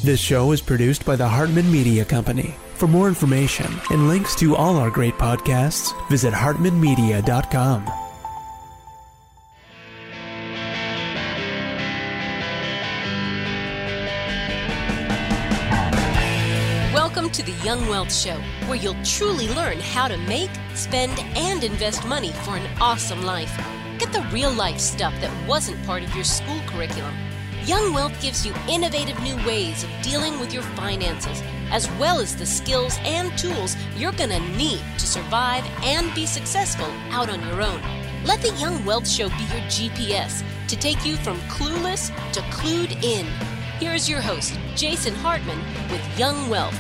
This show is produced by the Hartman Media Company. For more information and links to all our great podcasts, visit hartmanmedia.com. Welcome to the Young Wealth Show, where you'll truly learn how to make, spend, and invest money for an awesome life. Get the real-life stuff that wasn't part of your school curriculum. Young Wealth gives you innovative new ways of dealing with your finances, as well as the skills and tools you're going to need to survive and be successful out on your own. Let the Young Wealth Show be your GPS to take you from clueless to clued in. Here's your host, Jason Hartman, with Young Wealth.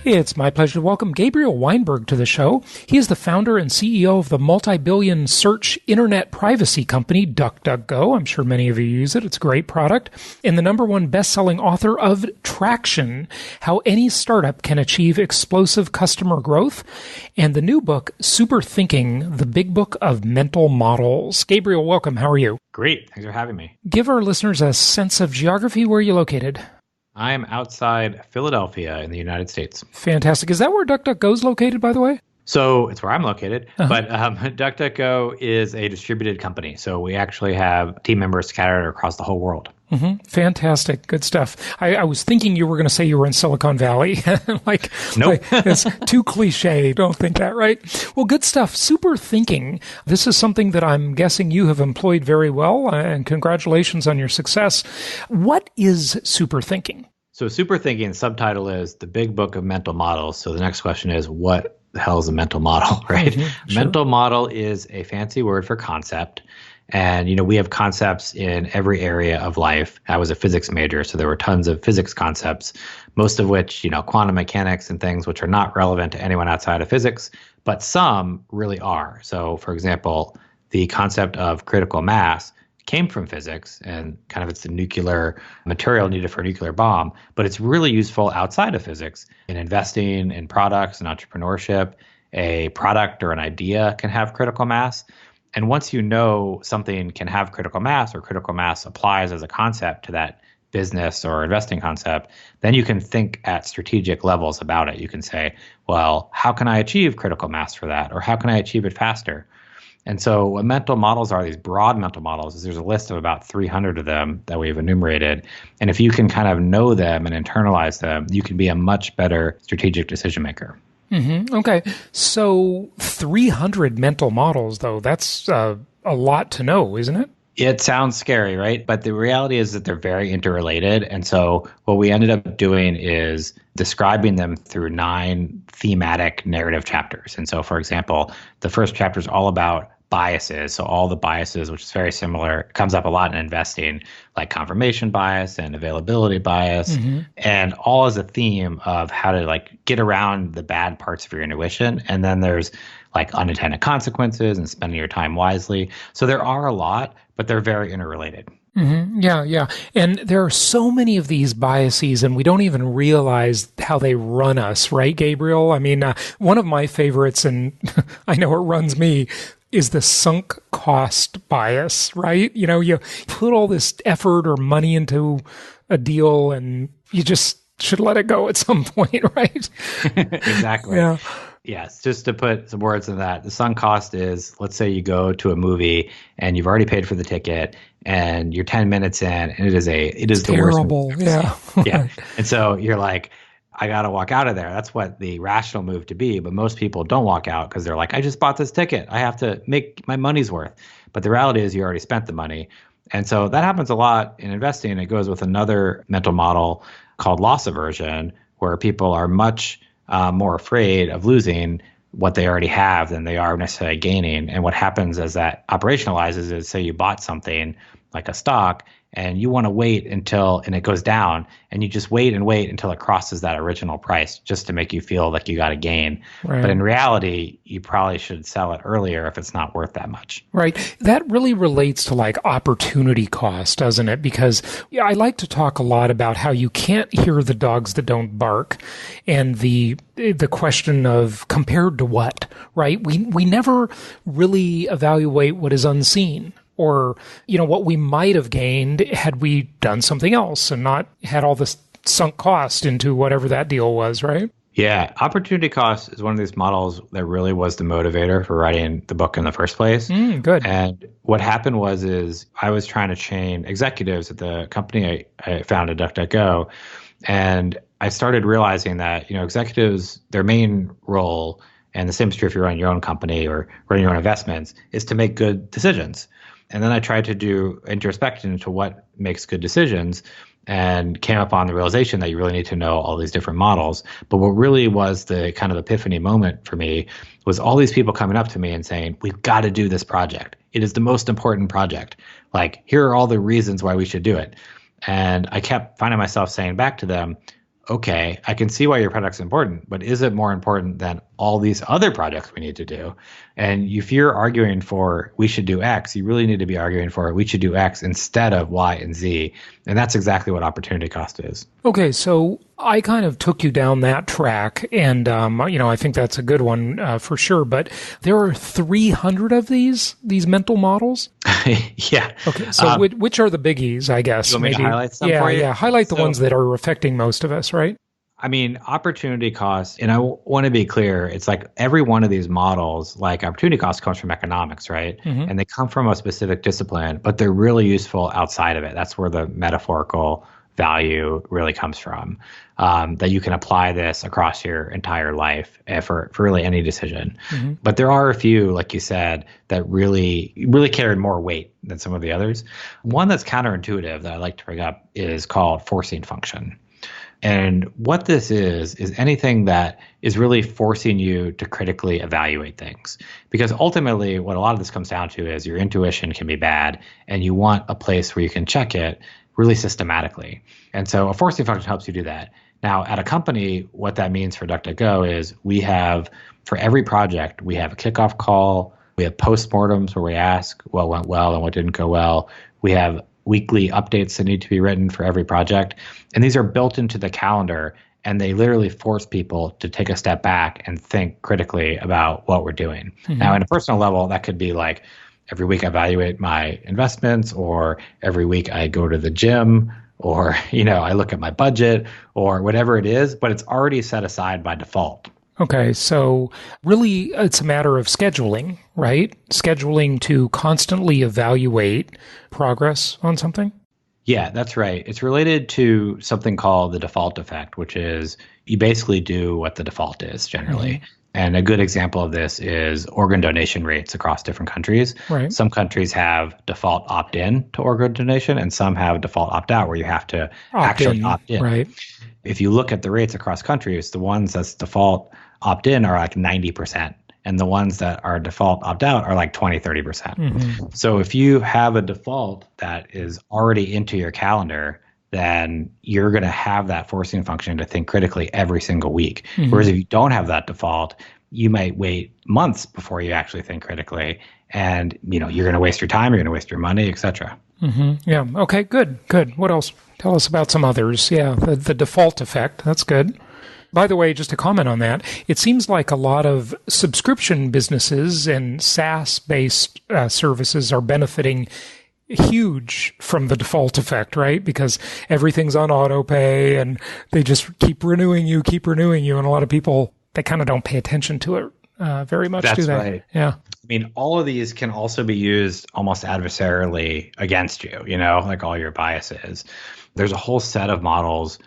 It's my pleasure to welcome Gabriel Weinberg to the show. He is the founder and CEO of the multi-billion search internet privacy company, DuckDuckGo. I'm sure many of you use it. It's a great product. And the #1 best-selling author of Traction, How Any Startup Can Achieve Explosive Customer Growth, and the new book, Super Thinking, the Big Book of Mental Models. Gabriel, welcome. How are you? Great. Thanks for having me. Give our listeners a sense of geography. Where are you located? I am outside Philadelphia in the United States. Fantastic. Is that where DuckDuckGo is located, by the way? So it's where I'm located, but DuckDuckGo is a distributed company. So we actually have team members scattered across the whole world. Mm-hmm. Fantastic. Good stuff. I was thinking you were going to say you were in Silicon Valley. Nope. It's too cliche. Don't think that, right? Well, good stuff. Super thinking. This is something that I'm guessing you have employed very well, and congratulations on your success. What is super thinking? So super thinking, subtitle is The Big Book of Mental Models. So the next question is, what the hell is a mental model, right? Mm-hmm, sure. Mental model is a fancy word for concept. And, we have concepts in every area of life. I was a physics major, so there were tons of physics concepts, most of which, quantum mechanics and things which are not relevant to anyone outside of physics, but some really are. So, for example, the concept of critical mass came from physics, and kind of it's the nuclear material needed for a nuclear bomb, but it's really useful outside of physics in investing in products and entrepreneurship. A product or an idea can have critical mass. And once you know something can have critical mass, or critical mass applies as a concept to that business or investing concept, then you can think at strategic levels about it. You can say, well, how can I achieve critical mass for that? Or how can I achieve it faster? And so what mental models are, these broad mental models, is there's a list of about 300 of them that we've enumerated. And if you can kind of know them and internalize them, you can be a much better strategic decision maker. Mm-hmm. Okay. So 300 mental models, though, that's a lot to know, isn't it? It sounds scary, right? But the reality is that they're very interrelated. And so what we ended up doing is describing them through 9 thematic narrative chapters. And so, for example, the first chapter is all about biases. So all the biases, which is very similar, comes up a lot in investing, like confirmation bias and availability bias, and all as a theme of how to get around the bad parts of your intuition. And then there's unintended consequences and spending your time wisely. So there are a lot, but they're very interrelated. Mm-hmm. Yeah. And there are so many of these biases, and we don't even realize how they run us, right, Gabriel? I mean, one of my favorites, and I know it runs me, is the sunk cost bias, right? You put all this effort or money into a deal, and you just should let it go at some point, right? Exactly. Yeah. Yes, just to put some words in that, the sunk cost is, let's say you go to a movie and you've already paid for the ticket and you're 10 minutes in, and it is terrible. The worst movie. Yeah. And so you're like, I got to walk out of there. That's what the rational move to be. But most people don't walk out because they're like, I just bought this ticket. I have to make my money's worth. But the reality is you already spent the money. And so that happens a lot in investing. It goes with another mental model called loss aversion, where people are much more afraid of losing what they already have than they are necessarily gaining. And what happens as that operationalizes is, say you bought something like a stock, and you want to wait until it goes down, and you just wait until it crosses that original price just to make you feel like you got a gain. Right. But in reality, you probably should sell it earlier if it's not worth that much. Right. That really relates to opportunity cost, doesn't it? Because I like to talk a lot about how you can't hear the dogs that don't bark, and the question of compared to what, right? We never really evaluate what is unseen. or, what we might have gained had we done something else and not had all this sunk cost into whatever that deal was, right? Yeah, opportunity cost is one of these models that really was the motivator for writing the book in the first place. Good. And what happened is I was trying to train executives at the company I founded, DuckDuckGo, and I started realizing that, executives, their main role, and the same is true if you're running your own company or running your own investments, is to make good decisions. And then I tried to do introspection into what makes good decisions and came upon the realization that you really need to know all these different models. But what really was the kind of epiphany moment for me was all these people coming up to me and saying, we've got to do this project. It is the most important project. Like, here are all the reasons why we should do it. And I kept finding myself saying back to them, okay, I can see why your product's important, but is it more important than all these other projects we need to do? And if you're arguing for we should do X, you really need to be arguing for we should do X instead of Y and Z. And that's exactly what opportunity cost is. Okay, so I kind of took you down that track, and I think that's a good one for sure. But there are 300 of these mental models. Yeah. Okay, so which are the biggies? I guess. You want me to highlight some for you? Yeah, highlight the ones that are affecting most of us, right? I mean, opportunity cost, and I want to be clear, it's like every one of these models, like opportunity cost comes from economics, right? Mm-hmm. And they come from a specific discipline, but they're really useful outside of it. That's where the metaphorical value really comes from, that you can apply this across your entire life for really any decision. Mm-hmm. But there are a few, like you said, that really carry more weight than some of the others. One that's counterintuitive that I like to bring up is called forcing function. And what this is anything that is really forcing you to critically evaluate things. Because ultimately, what a lot of this comes down to is your intuition can be bad, and you want a place where you can check it really systematically. And so a forcing function helps you do that. Now, at a company, what that means for DuckDuckGo is we have, for every project, we have a kickoff call, we have postmortems where we ask what went well and what didn't go well. We have weekly updates that need to be written for every project. And these are built into the calendar, and they literally force people to take a step back and think critically about what we're doing. Mm-hmm. Now, on a personal level, that could be like every week I evaluate my investments, or every week I go to the gym, or, I look at my budget, or whatever it is, but it's already set aside by default. Okay, so really it's a matter of scheduling, right? Scheduling to constantly evaluate progress on something? Yeah, that's right. It's related to something called the default effect, which is you basically do what the default is generally. Mm-hmm. And a good example of this is organ donation rates across different countries. Right. Some countries have default opt-in to organ donation, and some have default opt-out where you have to actually opt in. Right. If you look at the rates across countries, the ones that's default opt-in are like 90%, and the ones that are default opt-out are like 20, 30%. Mm-hmm. So if you have a default that is already into your calendar, then you're going to have that forcing function to think critically every single week. Mm-hmm. Whereas if you don't have that default, you might wait months before you actually think critically, and you're going to waste your time, you're going to waste your money, etc. Mm-hmm. Yeah. Okay. Good. What else? Tell us about some others. Yeah. The default effect. That's good. By the way, just to comment on that, it seems like a lot of subscription businesses and SaaS-based services are benefiting huge from the default effect, right? Because everything's on auto pay and they just keep renewing you. And a lot of people, they kind of don't pay attention to it very much, do they? That's right. Yeah. I mean, all of these can also be used almost adversarially against you, like all your biases. There's a whole set of models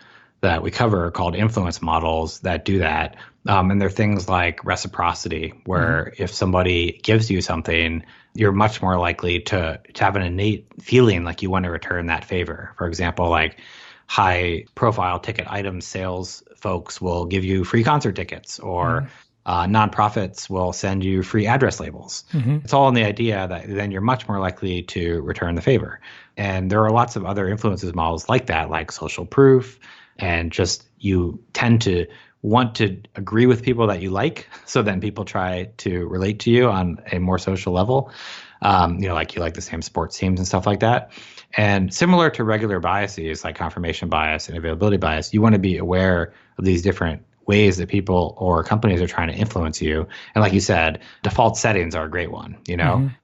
that we cover called influence models that do that. And they're things like reciprocity, where if somebody gives you something, you're much more likely to have an innate feeling like you want to return that favor. For example, like high profile ticket item sales folks will give you free concert tickets, or nonprofits will send you free address labels. Mm-hmm. It's all in the idea that then you're much more likely to return the favor. And there are lots of other influences models like that, like social proof, and just you tend to want to agree with people that you like, so then people try to relate to you on a more social level. Like you like the same sports teams and stuff like that. And similar to regular biases like confirmation bias and availability bias, you want to be aware of these different ways that people or companies are trying to influence you. And like you said, default settings are a great one.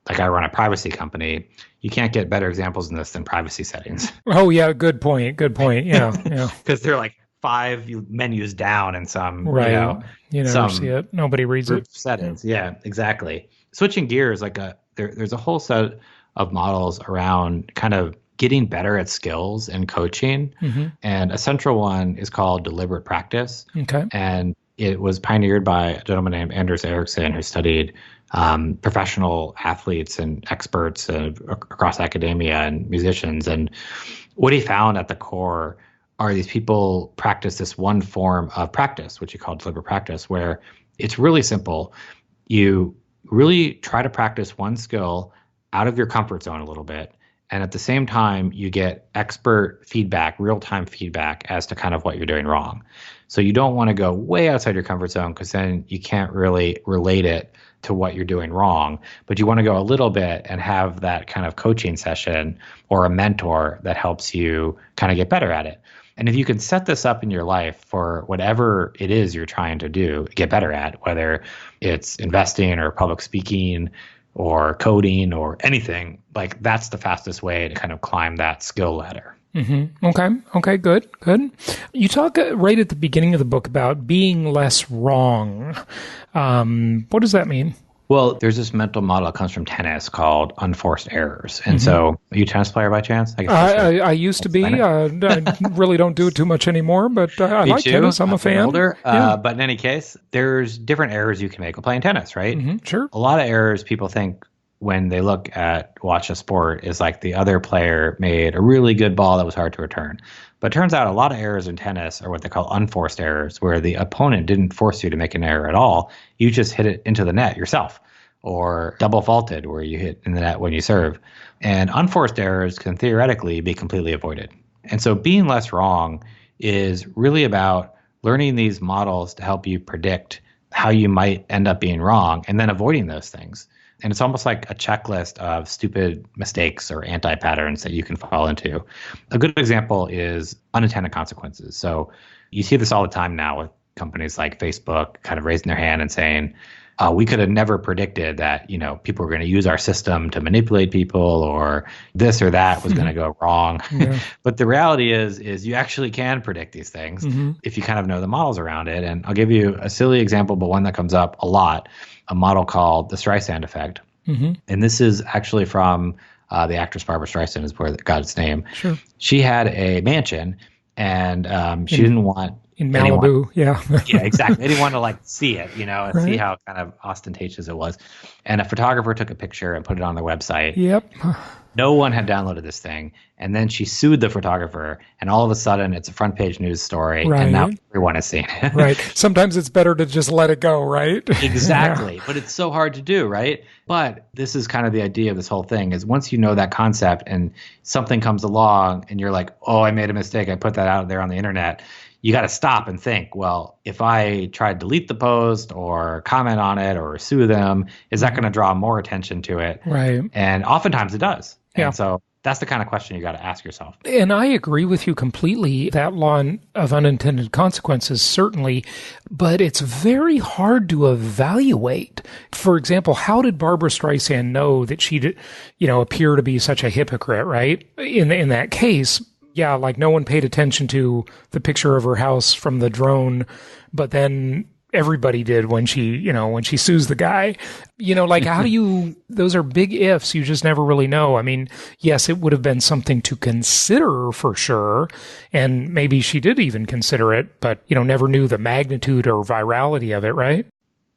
Like I run a privacy company. You can't get better examples than this than privacy settings. Oh, yeah. Good point. Yeah. Because they're like 5 menus down in some, right. You never some see it. Nobody reads it. Settings. Yeah, exactly. Switching gears, like there's a whole set of models around kind of getting better at skills and coaching. And a central one is called deliberate practice. Okay. And it was pioneered by a gentleman named Anders Ericsson, who studied professional athletes and experts across academia and musicians. And what he found at the core are these people practice this one form of practice, which he called deliberate practice, where it's really simple. You really try to practice one skill out of your comfort zone a little bit. And at the same time, you get expert feedback, real-time feedback as to kind of what you're doing wrong. So you don't want to go way outside your comfort zone because then you can't really relate it to what you're doing wrong. But you want to go a little bit and have that kind of coaching session or a mentor that helps you kind of get better at it. And if you can set this up in your life for whatever it is you're trying to do, get better at, whether it's investing or public speaking or coding or anything, like that's the fastest way to kind of climb that skill ladder. Okay, good. You talk right at the beginning of the book about being less wrong. What does that mean? Well, there's this mental model that comes from tennis called unforced errors. And so, are you a tennis player by chance? I used to be. I really don't do it too much anymore, but I like tennis. I'm a fan. Older. But in any case, there's different errors you can make while playing tennis, right? Sure. A lot of errors people think when they watch a sport is like the other player made a really good ball that was hard to return. But it turns out a lot of errors in tennis are what they call unforced errors, where the opponent didn't force you to make an error at all. You just hit it into the net yourself, or double faulted, where you hit in the net when you serve. And unforced errors can theoretically be completely avoided. And so being less wrong is really about learning these models to help you predict how you might end up being wrong and then avoiding those things. And it's almost like a checklist of stupid mistakes or anti-patterns that you can fall into. A good example is unintended consequences. So you see this all the time now with companies like Facebook kind of raising their hand and saying, we could have never predicted that, people were going to use our system to manipulate people, or this or that was going to go wrong. Yeah. But the reality is you actually can predict these things if you kind of know the models around it. And I'll give you a silly example, but one that comes up a lot, a model called the Streisand effect. And this is actually from the actress Barbara Streisand is where it got its name. Sure. She had a mansion and she didn't want in Malibu, yeah, exactly. They didn't want to see it, and see how kind of ostentatious it was. And a photographer took a picture and put it on their website. Yep. No one had downloaded this thing. And then she sued the photographer, and all of a sudden it's a front page news story, and now everyone is seeing it. Right. Sometimes it's better to just let it go, right? Exactly. But it's so hard to do, right? But this is kind of the idea of this whole thing is once you know that concept and something comes along and you're like, oh, I made a mistake. I put that out there on the internet. You got to stop and think, well, if I try to delete the post or comment on it or sue them, is that going to draw more attention to it? Right. And oftentimes it does. Yeah. And so that's the kind of question you got to ask yourself. And I agree with you completely. That law of unintended consequences, certainly, but it's very hard to evaluate. For example, how did Barbara Streisand know that she, appear to be such a hypocrite, right? In that case, yeah, no one paid attention to the picture of her house from the drone, but then everybody did when she sues the guy. How do you, those are big ifs. You just never really know. I mean, yes, it would have been something to consider for sure. And maybe she did even consider it, but, never knew the magnitude or virality of it, right?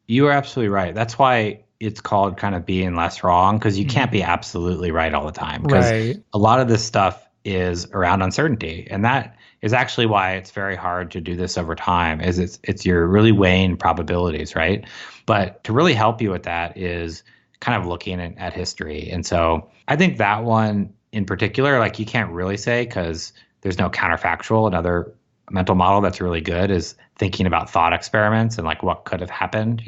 You are absolutely right. That's why it's called kind of being less wrong, because you can't be absolutely right all the time. Because a lot of this stuff is around uncertainty. And that is actually why it's very hard to do this over time, is it's you're really weighing probabilities, right? But to really help you with that is kind of looking at history. And so I think that one in particular, you can't really say because there's no counterfactual. Another mental model that's really good is thinking about thought experiments and what could have happened,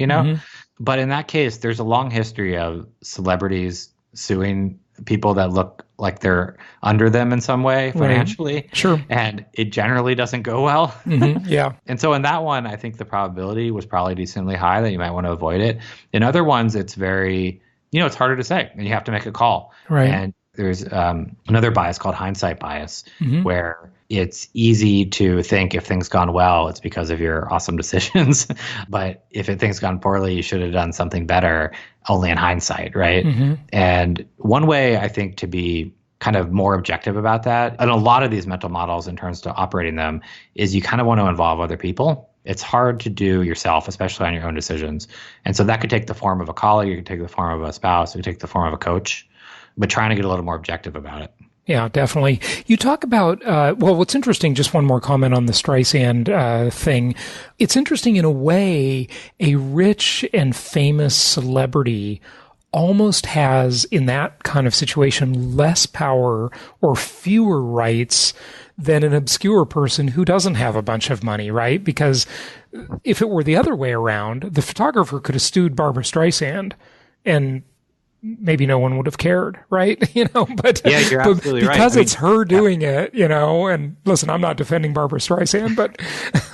But in that case, there's a long history of celebrities suing people that look like they're under them in some way financially. Right. Sure. And it generally doesn't go well. Mm-hmm. Yeah. And so in that one, I think the probability was probably decently high that you might want to avoid it. In other ones, it's very, it's harder to say, and you have to make a call. Right. And there's another bias called hindsight bias, where it's easy to think if things gone well, it's because of your awesome decisions. But if things gone poorly, you should have done something better only in hindsight, right? And one way I think to be kind of more objective about that, and a lot of these mental models in terms of operating them, is you kind of want to involve other people. It's hard to do yourself, especially on your own decisions. And so that could take the form of a colleague, it could take the form of a spouse, it could take the form of a coach, but trying to get a little more objective about it. Yeah, definitely. You talk about, what's interesting, just one more comment on the Streisand thing. It's interesting in a way, a rich and famous celebrity almost has, in that kind of situation, less power or fewer rights than an obscure person who doesn't have a bunch of money, right? Because if it were the other way around, the photographer could have sued Barbara Streisand and maybe no one would have cared, right? But yeah, you're absolutely right. Because it's her doing it, and listen, I'm not defending Barbara Streisand, but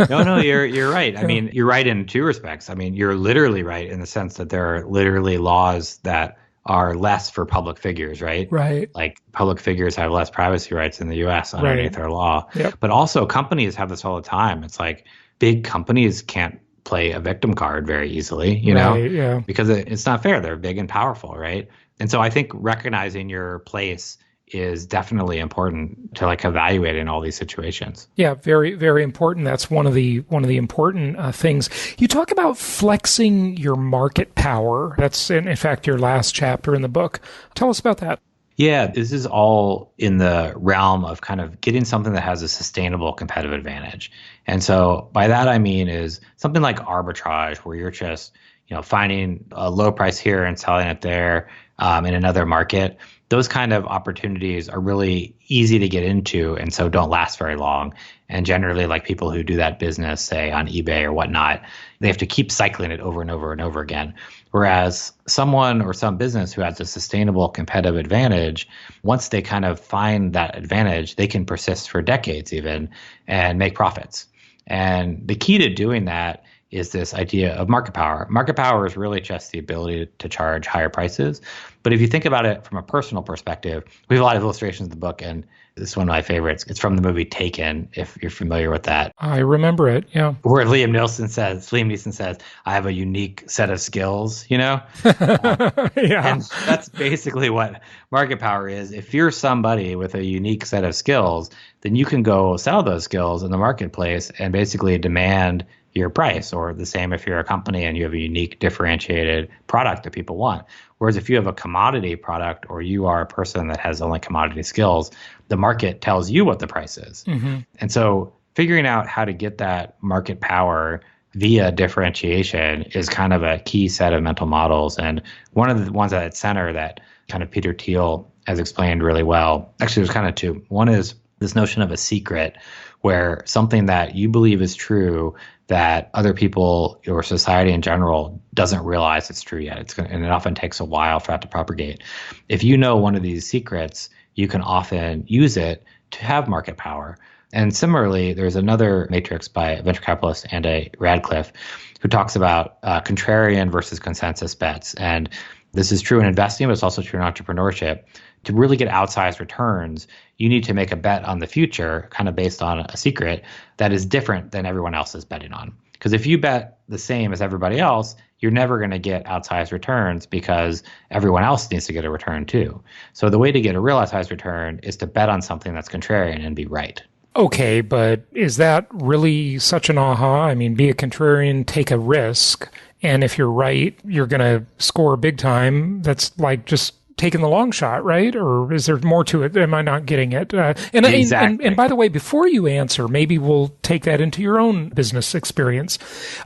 no, you're right. I mean, you're right in two respects. I mean, you're literally right in the sense that there are literally laws that are less for public figures, right? Right. Like public figures have less privacy rights in the US underneath our law. Yep. But also companies have this all the time. It's like big companies can't play a victim card very easily, Yeah. because it's not fair. They're big and powerful, right? And so I think recognizing your place is definitely important to evaluate in all these situations. Yeah, very, very important. That's one of the important things. You talk about flexing your market power. That's in fact your last chapter in the book. Tell us about that. Yeah, this is all in the realm of kind of getting something that has a sustainable competitive advantage. And so by that I mean is something like arbitrage, where you're just, finding a low price here and selling it there in another market. Those kind of opportunities are really easy to get into and so don't last very long. And generally, like people who do that business, say on eBay or whatnot, they have to keep cycling it over and over and over again. Whereas someone or some business who has a sustainable competitive advantage, once they kind of find that advantage, they can persist for decades even and make profits. And the key to doing that is this idea of market power. Market power is really just the ability to charge higher prices. But if you think about it from a personal perspective, we have a lot of illustrations in the book, and this is one of my favorites. It's from the movie Taken, if you're familiar with that. I remember it, yeah. Where Liam Neeson says, I have a unique set of skills, Yeah. And that's basically what market power is. If you're somebody with a unique set of skills, then you can go sell those skills in the marketplace and basically demand your price, or the same if you're a company and you have a unique differentiated product that people want. Whereas if you have a commodity product or you are a person that has only commodity skills, the market tells you what the price is. And so figuring out how to get that market power via differentiation is kind of a key set of mental models. And one of the ones at its center that kind of Peter Thiel has explained really well, actually there's kind of two. One is this notion of a secret, where something that you believe is true that other people or society in general doesn't realize it's true yet. And it often takes a while for that to propagate. If you know one of these secrets, you can often use it to have market power. And similarly, there's another matrix by a venture capitalist, Andy Radcliffe, who talks about contrarian versus consensus bets. And this is true in investing, but it's also true in entrepreneurship. To really get outsized returns, you need to make a bet on the future, kind of based on a secret that is different than everyone else is betting on. Because if you bet the same as everybody else, you're never going to get outsized returns because everyone else needs to get a return too. So the way to get a real outsized return is to bet on something that's contrarian and be right. Okay, but is that really such an aha? I mean, be a contrarian, take a risk, and if you're right, you're going to score big time. That's like just taking the long shot, right? Or is there more to it? Am I not getting it? Exactly. And by the way, before you answer, maybe we'll take that into your own business experience.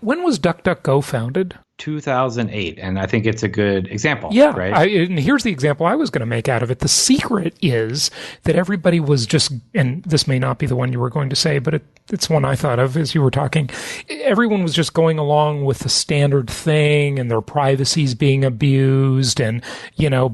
When was DuckDuckGo founded? 2008, and I think it's a good example. Yeah, right? And here's the example I was going to make out of it. The secret is that everybody was just, and this may not be the one you were going to say, but it's one I thought of as you were talking. Everyone was just going along with the standard thing, and their privacy's being abused, and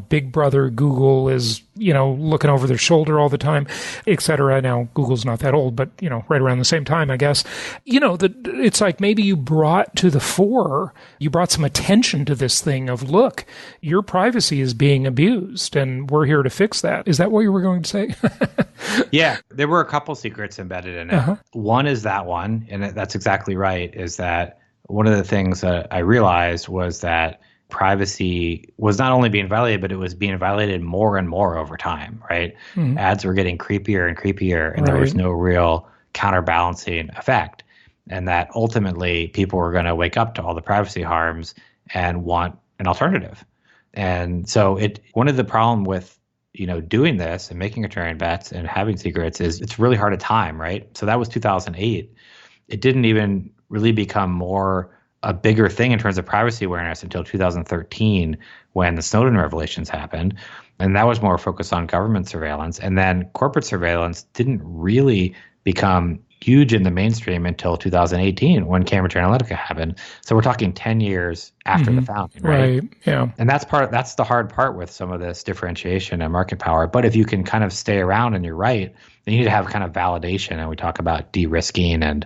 Big Brother Google is looking over their shoulder all the time, et cetera. Now, Google's not that old, but, right around the same time, I guess. It's like maybe you brought to the fore, you brought some attention to this thing of, look, your privacy is being abused, and we're here to fix that. Is that what you were going to say? Yeah, there were a couple secrets embedded in it. Uh-huh. One is that one, and that's exactly right, is that one of the things that I realized was that privacy was not only being violated, but it was being violated more and more over time, right? Mm-hmm. Ads were getting creepier and creepier, and there was no real counterbalancing effect. And that ultimately people were going to wake up to all the privacy harms and want an alternative. And so one of the problem with doing this and making contrarian bets and having secrets is it's really hard to time, right? So that was 2008. It didn't even really become a bigger thing in terms of privacy awareness until 2013 when the Snowden revelations happened. And that was more focused on government surveillance. And then corporate surveillance didn't really become huge in the mainstream until 2018 when Cambridge Analytica happened. So we're talking 10 years after the founding, right? Yeah. And that's the hard part with some of this differentiation and market power. But if you can kind of stay around and you're right, then you need to have kind of validation. And we talk about de-risking and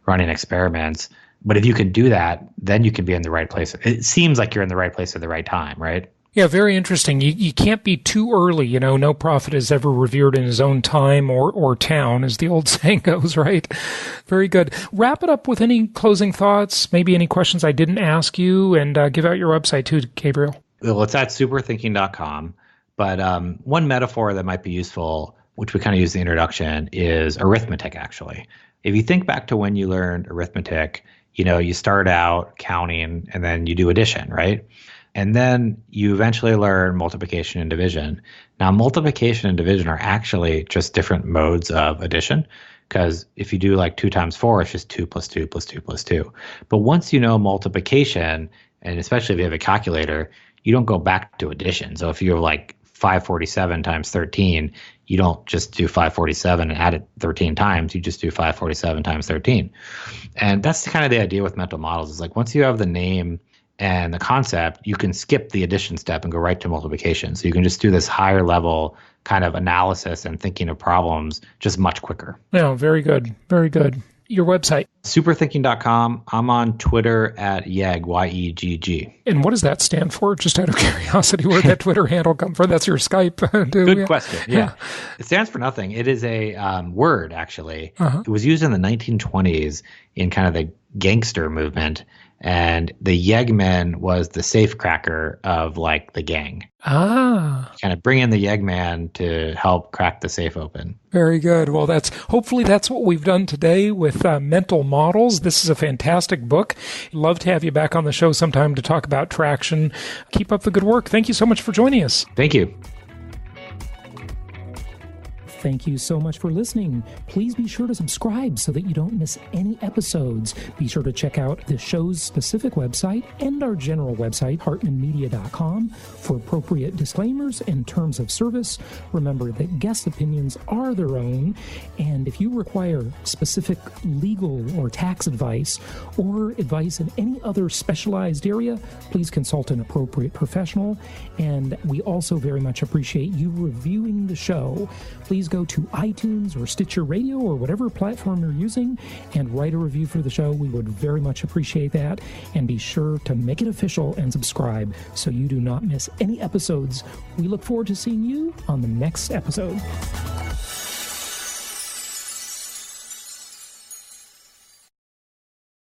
running experiments. But if you can do that, then you can be in the right place. It seems like you're in the right place at the right time, right? Yeah, very interesting. You can't be too early. No prophet is ever revered in his own time or town, as the old saying goes, right? Very good. Wrap it up with any closing thoughts, maybe any questions I didn't ask you, and give out your website too, Gabriel. Well, it's at superthinking.com. But one metaphor that might be useful, which we kind of use in the introduction, is arithmetic, actually. If you think back to when you learned arithmetic, you start out counting and then you do addition, right? And then you eventually learn multiplication and division. Now, multiplication and division are actually just different modes of addition, because if you do like 2 times 4, it's just 2 plus 2 plus 2 plus 2. But once you know multiplication, and especially if you have a calculator, you don't go back to addition. So if you're like 547 times 13, you don't just do 547 and add it 13 times. You just do 547 times 13. And that's kind of the idea with mental models, is like once you have the name and the concept, you can skip the addition step and go right to multiplication. So you can just do this higher level kind of analysis and thinking of problems just much quicker. Yeah, very good. Very good. Your website? Superthinking.com. I'm on Twitter at YEGG, Y-E-G-G. And what does that stand for? Just out of curiosity, where'd that Twitter handle come from? That's your Skype. Good question. Yeah. It stands for nothing. It is a word, actually. Uh-huh. It was used in the 1920s in kind of the gangster movement. And the Yeggman was the safecracker of like the gang. Kind of bring in the Yeggman to help crack the safe open. Very good. Well, hopefully that's what we've done today with mental models. This is a fantastic book. Love to have you back on the show sometime to talk about traction. Keep up the good work. Thank you so much for joining us. Thank you. Thank you so much for listening. Please be sure to subscribe so that you don't miss any episodes. Be sure to check out the show's specific website and our general website, hartmanmedia.com, for appropriate disclaimers and terms of service. Remember that guest opinions are their own, and if you require specific legal or tax advice or advice in any other specialized area, please consult an appropriate professional. And we also very much appreciate you reviewing the show. Please go to iTunes or Stitcher Radio or whatever platform you're using and write a review for the show. We would very much appreciate that. And be sure to make it official and subscribe so you do not miss any episodes. We look forward to seeing you on the next episode.